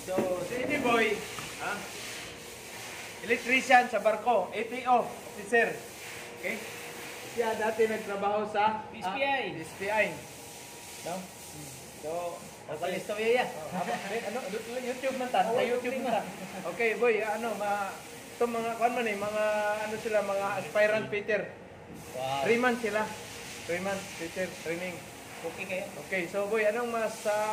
So, si Eddie Boy, electrician sa barko, APO, officer. Okay? Siya dati nagtrabaho sa SPI. No? So, Kapalistaw yan. ano, YouTube man ta, sa YouTube man ta. Okay, boy, ito mga, mga, sila, mga aspirant Peter. Wow. 3 months sila. 3 months, Peter, training. Okay kayo? Okay, so boy, anong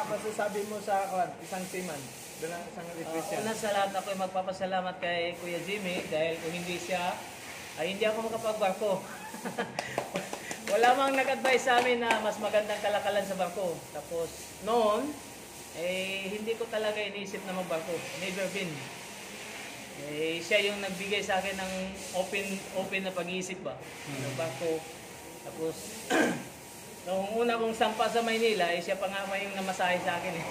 masasabi mo sa isang seaman? Doon ang isang electrician. Una sa lahat ako ay magpapasalamat kay Kuya Jimmy dahil kung hindi siya, ay hindi ako makapagbarko. Wala mang nag-advise sa amin na mas magandang kalakalan sa barko. Tapos noon, hindi ko talaga iniisip na magbarko. Never been. Siya yung nagbigay sa akin ng open na pag-iisip ba ng barko. Tapos nung una kong sampa sa Maynila, siya pa nga yung namasahe sa akin eh.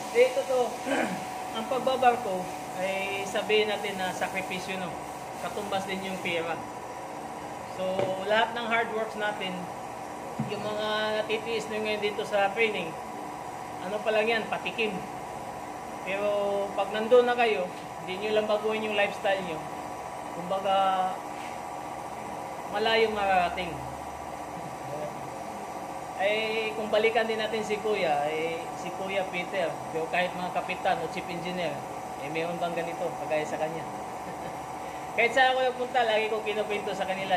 Totoo, ang pagbabarko ay sabihin natin na sakripisyo, no? Katumbas din yung pera. So, lahat ng hard works natin, yung mga natitiis nyo ngayon dito sa training, ano pa lang yan, patikim. Pero pag nandun na kayo, hindi nyo lang baguhin yung lifestyle nyo. Kumbaga, malayong mararating. Kung balikan din natin si Kuya Peter, pero kahit mga kapitan o chief engineer, mayroon bang ganito, kagaya sa kanya. Kahit saan ako nagpunta, lagi ko kinukwento sa kanila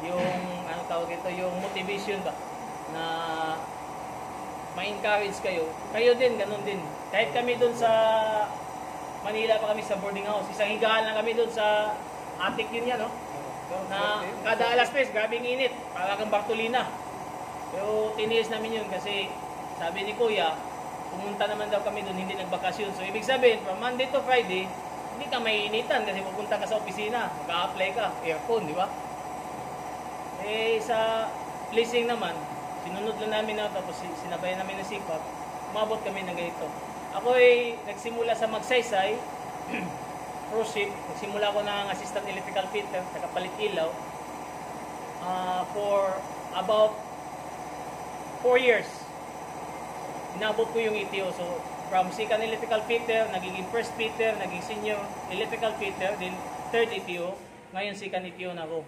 yung tawag ito, yung motivation ba na ma-encourage kayo. Kayo din, ganun din. Kahit kami doon sa Manila pa kami sa boarding house, isang higaan lang kami doon sa attic yun yan, no? Na kada alas 3, grabing init, para kang Bartolina. Pero tiniis namin yun kasi sabi ni Kuya, pumunta naman daw kami doon, hindi nagbakasyon. So ibig sabihin, from Monday to Friday, hindi ka maiinitan kasi pupunta ka sa opisina, mag-a-apply ka, aircon, di ba? Sa leasing naman, sinunod lang namin na tapos sinabayan namin ng sipag, umabot kami ng ganito. Ako nagsimula sa Magsaysay, cruise ship, nagsimula ako ng assistant electrical fitter, nakapalit ilaw, for about 4 years. Inabot ko yung ETO. So, from second electrical fitter, nagiging first fitter, naging senior electrical fitter, then third ETO, ngayon second ETO na ako.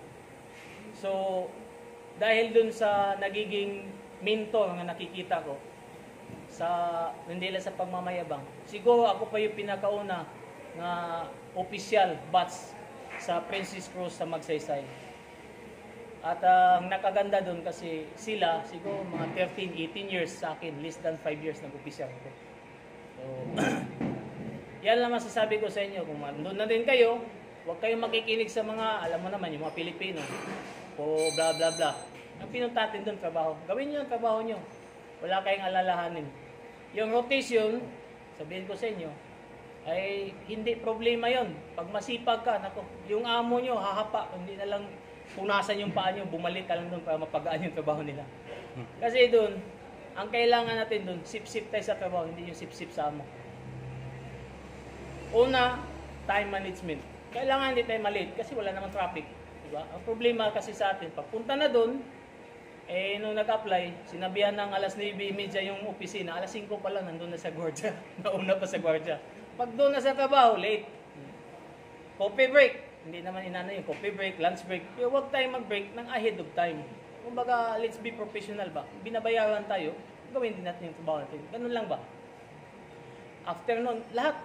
So, dahil dun sa nagiging mentor na nakikita ko, hindi lang sa pagmamayabang, siguro ako pa yung pinakauna na official batch sa Princess Cruise sa Magsaysay. At ang nakaganda doon kasi sila, siguro mga 13, 18 years sa akin, less than 5 years nag-official ako. So, yan lang masasabi ko sa inyo. Kung doon na din kayo, huwag kayong makikinig sa mga, alam mo naman, yung mga Pilipino, o bla bla bla. Ang pinunta natin doon, trabaho. Gawin nyo ang trabaho nyo. Wala kayong alalahanin. Yung rotation, sabihin ko sa inyo, ay hindi problema yon. Pag masipag ka, nako, yung amo nyo, hahapa, hindi na lang punasan yung paa nyo, bumalik ka lang doon para mapagaan yung trabaho nila. Kasi doon, ang kailangan natin doon, sip-sip tayo sa trabaho, hindi yung sip-sip sa amo. Una, time management. Kailangan hindi tayo malate kasi wala namang traffic. Diba? Ang problema kasi sa atin, pagpunta na doon, nung nag-apply, sinabihan ng alas 9:30 yung opisina, alas 5 pa lang, nandun na sa gwardiya. Nauna pa sa gwardiya. Pag doon na sa trabaho, late. Coffee break. Hindi naman inano yung coffee break, lunch break. Pero huwag tayong mag-break ng ahead of time. Kumbaga, let's be professional ba? Binabayaran tayo, gawin din natin yung trabaho natin. Ganun lang ba? After nun, lahat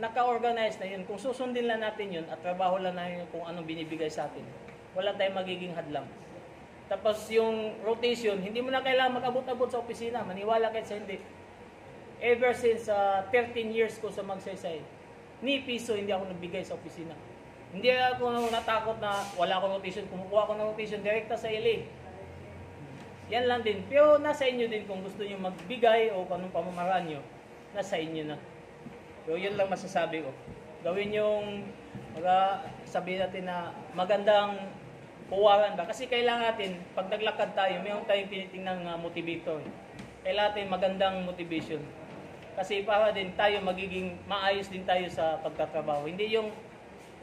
naka-organize na yun. Kung susundin lang natin yun at trabaho lang natin kung anong binibigay sa atin, wala tayong magiging hadlang. Tapos yung rotation, hindi mo na kailangan mag-abot-abot sa opisina. Maniwala kayo sa hindi. Ever since 13 years ko sa Magsaysay, ni piso hindi ako nagbigay sa opisina. Hindi ako natakot na wala akong rotation. Kumukuha ako ng rotation direkta sa LA. Yan lang din. Pero nasa inyo din kung gusto nyo magbigay o kung anong pamamaraan nyo, nasa inyo na. Pero yun lang masasabi ko. Gawin yung sabihin natin na magandang puwaran ba? Kasi kailangan natin, pag naglakad tayo, mayroon tayong tinitingnan motivator. Kailangan natin magandang motivation. Kasi para din tayo magiging maayos din tayo sa pagtatrabaho. Hindi yung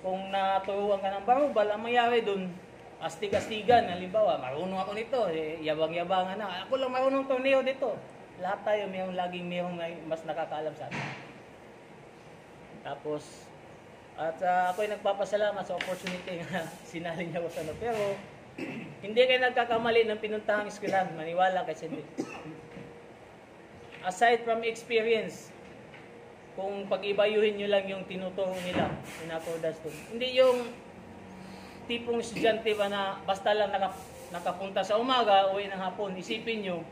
kung naturuan ka ng barubal, ang mayari dun, astig-astigan. Halimbawa, marunong ako nito, yabang-yabangan na. Ako lang marunong torneo dito. lahat tayo mayroong mas nakakaalam sa atin. Tapos, at ako'y nagpapasalamat sa opportunity na sinali niya ako sa ano. Pero, hindi kayo nagkakamali ng pinuntahang eskwelahan. Maniwala kay Cindy. Aside from experience, kung pag-ibayuhin nyo lang yung tinuturo nila in accordance to, hindi yung tipong estudyante ba na basta lang nakapunta sa umaga, uwi ng hapon, isipin nyo,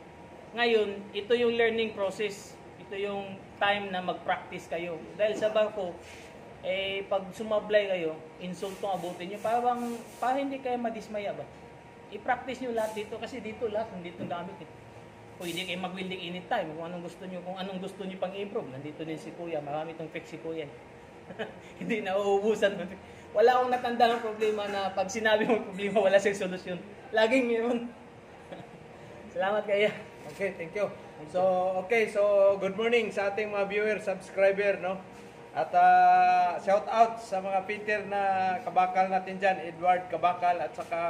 ngayon, ito yung learning process. Ito yung time na mag-practice kayo. Dahil sa barko, pag sumablay kayo, insultong abutin nyo, para hindi kayo madismaya ba? I-practice nyo lahat dito kasi dito lahat, nandito gamit eh. Pwede kayo mag-welding anytime kung anong gusto nyo pang improve. Nandito din si Kuya, marami itong fix si Kuya. Hindi na uubusan. Wala akong natanda ng problema na pag sinabi mo problema, wala siyang solusyon. Laging meron. Salamat kaya. Okay, thank you. So good morning sa ating mga viewer, subscriber, no? At shout out sa mga Peter na kabakal natin dyan, Edward Kabakal at saka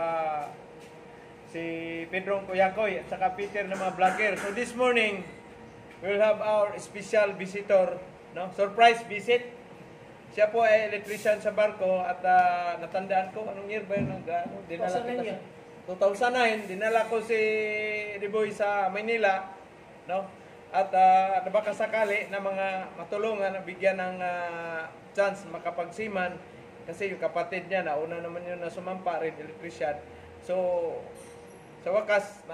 si Pedro Kuyakoy at saka Peter na mga vlogger. So this morning, we'll have our special visitor, no? Surprise visit. Siya po ay electrician sa barko at natandaan ko, anong year ba yun? Dinala kita 2009, dinala ko si Riboy sa Maynila, no? At baka sakali na mga matulungan, bigyan ng chance makapagsiman kasi yung kapatid niya, nauna naman yun na sumampa rin, electrician. So, sa wakas,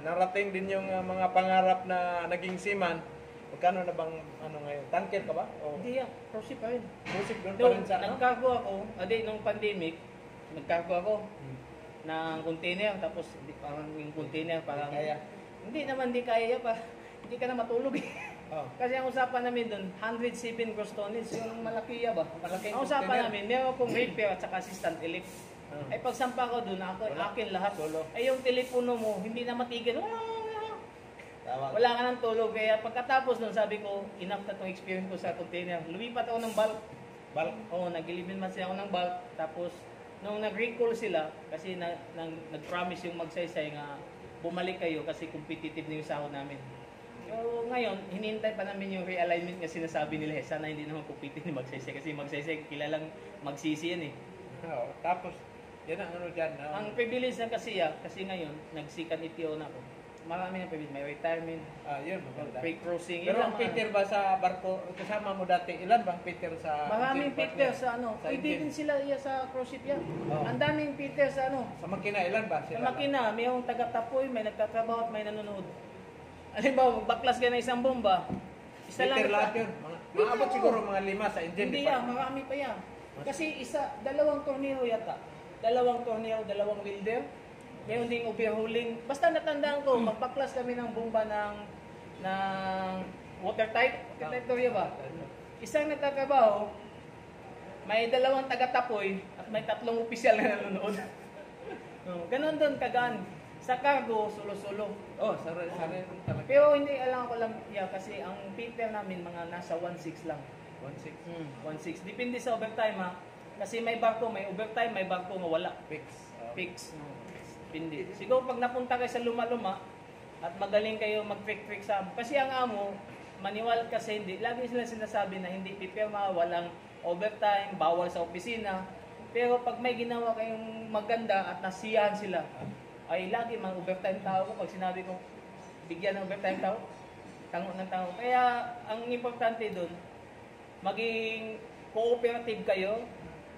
narating din yung mga pangarap na naging seaman. Magkano na bang, ngayon? Tanker ka ba? O, Hindi yan, proceed pa rin. music doon pa rin sa, Nagcargo ako, nung pandemic, nagcargo ako ng container, tapos parang yung container, parang, Kaya. hindi naman di kaya pa, hindi ka na matulog eh. Oh. Kasi ang usapan namin doon, 107 gross tonnage, yung malaki ba? Malaking Ang usapan container. namin, meron akong repair at saka assistant elect. Ay pagsampa ko doon, akin lahat. Solo. Ay yung telepono mo, hindi na matigil. Tawag. Wala ka ng tulog. Kaya pagkatapos nun, sabi ko, enough na itong experience ko sa container. Lumipat ako ng bulk. Balk. Oo, nag-11 months ako ng bulk. Tapos, nung nag-recall sila, kasi nag-promise yung magsaysay nga, bumalik kayo kasi competitive na yung sahod namin. So, ngayon, hinihintay pa namin yung realignment kasi sinasabi nila, sana hindi naman competitive ni magsaysay. Kasi magsaysay, kilalang magsisi yan eh. Oh, tapos, yan ang dyan. Ang privilege ng kasi ngayon, nagsikan ITO na ako. Marami ng privilege. May retirement, Yun, maganda. free cruising. Pero yun ang lang, Peter ba sa barko, kasama mo dati, ilan bang Peter sa... Maraming engine Peter partner? sa ano. Sa Pwede engine? din sila sa cruise ship yan. Oo. Ang daming Peter sa ano. Sa makina, ilan ba Sa sila? makina, mayroong taga-tapoy, may nagtatrabaho at may nanonood. Halimbawa, baklas ka na isang bomba. Isa lang. Peter lahat yun. Maabot siguro mga 5 sa engine. Hindi di ba? yan, marami pa yan. Kasi dalawang tornilyo yata. Dalawang tornilyo, dalawang welder. Mayroon ding overhauling. Basta natandaan ko, magbaklas kami ng bomba ng watertight. Watertight tornilyo ba? Isang nagtatrabaho, may dalawang taga-tapoy at may 3 opisyal na nanonood. Ganon doon kagaan. Sa cargo, solo-solo. Oh, sarili talaga. Pero hindi alam ko lang kasi ang Peter namin mga nasa 1.6 lang. 1.6. 1.6. Depende sa overtime ha. Kasi may barko, may overtime, may barko nga wala. Fix. Fix. Depende. Siguro pag napunta kayo sa luma-luma at magaling kayo mag-trick-trick sa amo. Kasi ang amo, maniwala kasi hindi. Lagi sila sinasabi na hindi pipirma, walang overtime, bawal sa opisina. Pero pag may ginawa kayong maganda at nasiyahan sila, ay lagi mang overtime tao ko. Pag sinabi ko, bigyan ng overtime tao, tango ng tao. Kaya ang importante doon, maging cooperative kayo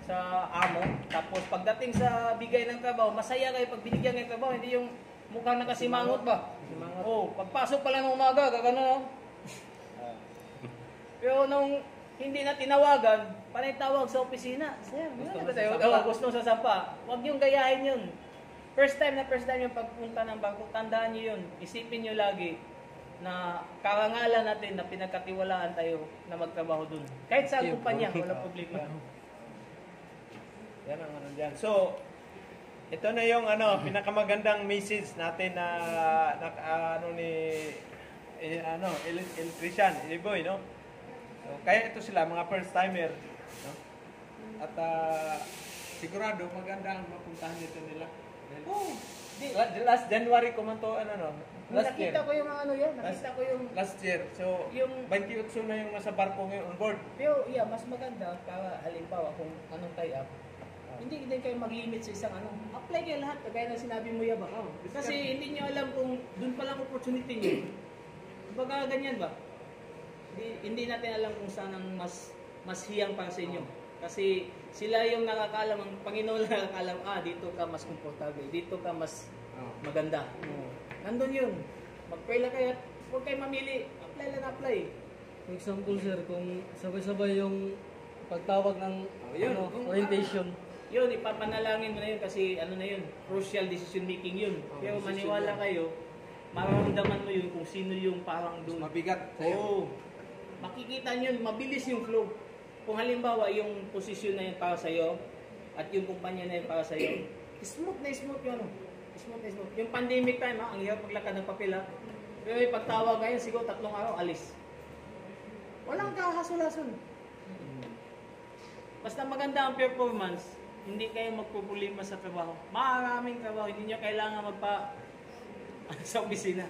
sa amo. Tapos pagdating sa bigay ng trabaho, masaya kayo pag binigyan ng trabaho. Hindi yung mukhang nakasimangot ba? Simangot. Oh, pagpasok pa lang ng umaga, gagano. Pero nung hindi na tinawagan, panay tawag sa opisina. Sir, gusto sa sampa. Huwag niyong gayahin yun. First time yung pagpunta ng bangko, tandaan niyo yun. Isipin niyo lagi na karangalan natin na pinagkatiwalaan tayo na magtrabaho dun. Kahit sa kumpanya, wala problema. Yan ang dyan. So, ito na yung pinakamagandang message natin na electrician, Iliboy, no? So, kaya ito sila, mga first timer, no? At sigurado maganda ang mapuntahan dito nila. Oh, last January ko man to, Last nakita year. ko yung ano yan, nakita ko yung... Last year. So, Yung- 28 na yung nasa barko ngayon on board. Pero yeah, mas maganda para halimbawa kung anong tie-up, hindi din kayo mag-limit sa isang ano. Apply kayo lahat, kagaya na sinabi mo Yaba. Kasi hindi nyo alam kung doon pa lang opportunity nyo. Baga ganyan ba? Hindi natin alam kung saan ang mas hiyang para sa inyo. Kasi sila yung nakakaalam, ang Panginoon lang nakakaalam, dito ka mas komportable, dito ka mas maganda. Nandun yun. Mag-pray lang kayo at huwag kayo mamili. Apply lang apply. For example, sir, kung sabay-sabay yung pagtawag ng yun. orientation. Yun, ipapanalangin mo na yun kasi ano na yun, crucial decision making yun. Pero maniwala kayo, mararamdaman mo yun kung sino yung parang doon. Mabigat sa'yo. Oo. Makikita nyo, mabilis yung flow. Kung halimbawa, yung posisyon na yun para sa'yo, at yung kumpanya na yun para sa'yo, smooth na smooth yun. Smooth na smooth. Yung pandemic time, ang hirap maglakad ng papel. Pero yung pagtawag ngayon, siguro 3 araw, alis. Walang kahasol-hasol. Basta maganda ang performance, hindi kayo magpupulima sa trabaho. Maraming trabaho, hindi nyo kailangan sa opisina.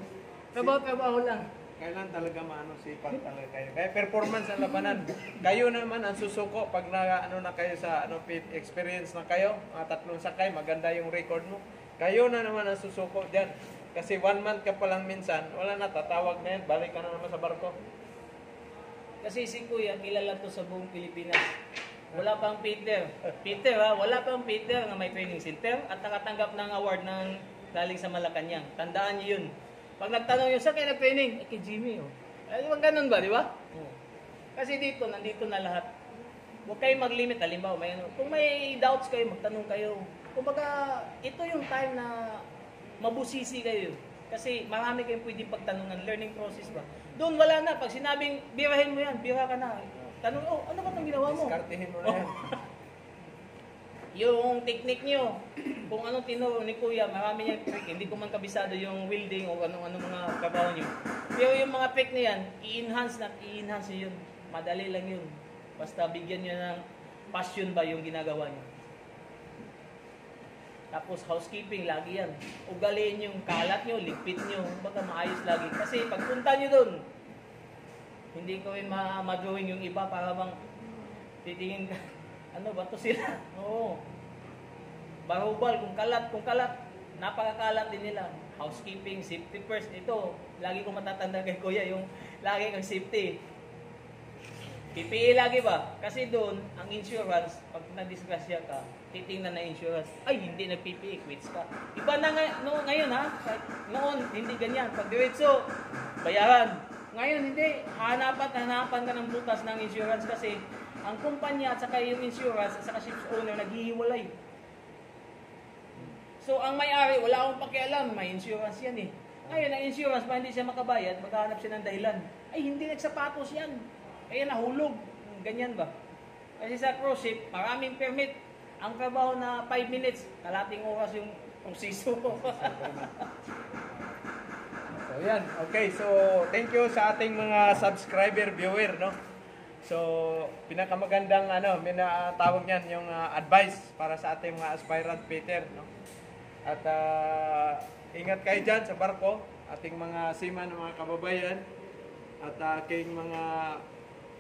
Trabaho lang. Kailan talaga sipag talaga kayo. Kaya performance ang labanan. Kayo naman ang susuko pag na kayo sa experience na kayo, mga 3 sakay, maganda yung record mo. Kayo na naman ang susuko diyan. Kasi 1 month ka pa lang minsan, wala na, tatawag na yan, balik ka na naman sa barko. Kasi si Kuya, kilala to sa buong Pilipinas. Wala pang Peter. Wala pang Peter na may training center at nakatanggap ng award ng galing sa Malacanang. Tandaan niyo yun. Pag nagtanong yun, saan kayo nag-training? Kay Jimmy, ganun ba, di ba? Kasi nandito na lahat. Huwag kayong mag-limit. Halimbawa, kung may doubts kayo, magtanong kayo. Kumbaga, ito yung time na mabusisi kayo. Kasi marami kayong pwedeng pagtanungan. Learning process ba? Doon wala na. Pag sinabing, birahin mo yan, bira ka na. Tanong, ano ba itong ginawa mo? Diskartihin mo na yan. Yung technique nyo, kung anong tinuro ni Kuya, marami niyang trick. Hindi ko man kabisado yung welding o anong mga trabaho nyo. Pero yung mga trick na yan, i-enhance nyo yun. Madali lang yun. Basta bigyan nyo ng passion ba yung ginagawa nyo. Tapos housekeeping, lagi yan. Ugaliin yung kalat nyo, ligpit nyo, baka maayos lagi. Kasi pagpunta nyo dun, hindi ko rin ma-drawing yung iba para bang titingin ka, ano ba to sila? Oo. Barubal, kung kalat, napakakalat din nila. Housekeeping, safety first. Ito, lagi ko matatanda kay Kuya, yung lagi kang safety. PPE lagi ba? Kasi doon, ang insurance, pag na-disgrasya ka, titingnan na insurance, ay, hindi nag-PPE, quits ka. Iba na ngayon ha? Noon, hindi ganyan. Pag diretso, bayaran. Ngayon, hindi. Hanapan ka ng butas ng insurance kasi ang kumpanya at saka yung insurance at saka ship's owner naghihiwalay. So, ang may-ari, wala akong pakialam. May insurance yan eh. Ngayon, ang insurance, pa hindi siya makabayad, maghahanap siya ng dahilan. Ay, hindi nagsapatos yan. Kaya nahulog. Ganyan ba? Kasi sa cruise ship, maraming permit. Ang trabaho na 5 minutes, kalating oras yung proseso. So yan. Okay, so thank you sa ating mga subscriber, viewer, no. So pinakamagandang tawag niyan yung advice para sa ating mga aspirant Peter, no. At ingat kayo diyan sa barko, ating mga seaman, mga kababayan, at aking mga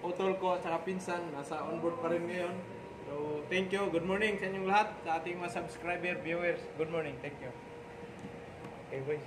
utol ko at saka pinsan nasa onboard pa rin ngayon. So thank you. Good morning sa inyong lahat, sa ating mga subscriber, viewers. Good morning. Thank you. Okay, boys.